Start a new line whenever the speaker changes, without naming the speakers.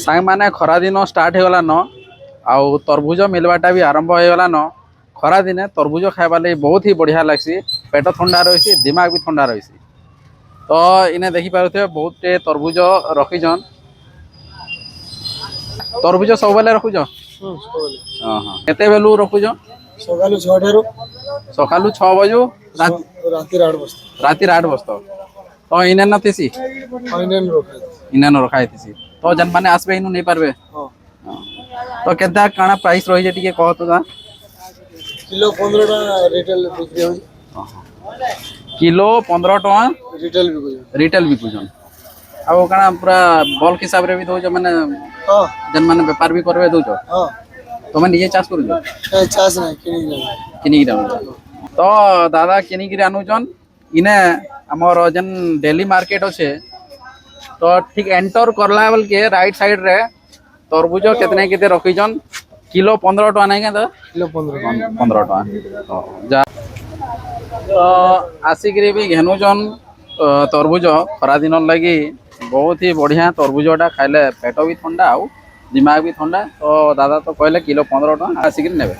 सांग माने खरा दिन स्टार्ट हो गला न आउ तरबुज मिलवाटा भी आरंभ हो गला न खरा दिने तरबुज खाइबा लगी बहुत ही बढ़िया लगसी पेट ठंडा रही दिमाग भी ठंडा रही तो इने देखि पारुथे बहुत टे तरबुज रखीछन तरबुज सब बेले रखुछ केते बेलू रखुछ
सकालू 6 ठारू
सकालू 6 बजू
राती 8 बजता
तो इने न थिसी
फाइनल रोके
इने न रखाई थिसी तो जन माने आसबे इनु नहीं पारबे
हां
तो केता काना प्राइस रही जे टिके कहत ता
किलो 15 टा रिटेल बिक्री हो
किलो 15 टका
रिटेल बिकु
बिकुछन अब काना पूरा बल्क हिसाब रे भी दोछ माने
हां
जन माने व्यापार भी करबे दोछ
हां
तो मैं निजे चाष करू
ए चास नहीं
किनी तो दादा किनी गिरी आनुचन इने हमर जन डेली मार्केट अच्छे तो ठीक एंटर करला बेल के राइट साइड रे तरबुज केतने केते रखीछन किलो 15 टका नहीं के
किलो
15 टका तो जा तो आसिक भी घेनुचन तरबुज खरा दिन लगी बहुत ही बढ़िया तरबुजटा खाइले पेट भी ठंडा आउ दिमाग भी ठंडा तो दादा तो कहले किलो 15 टका आसिक नेबे।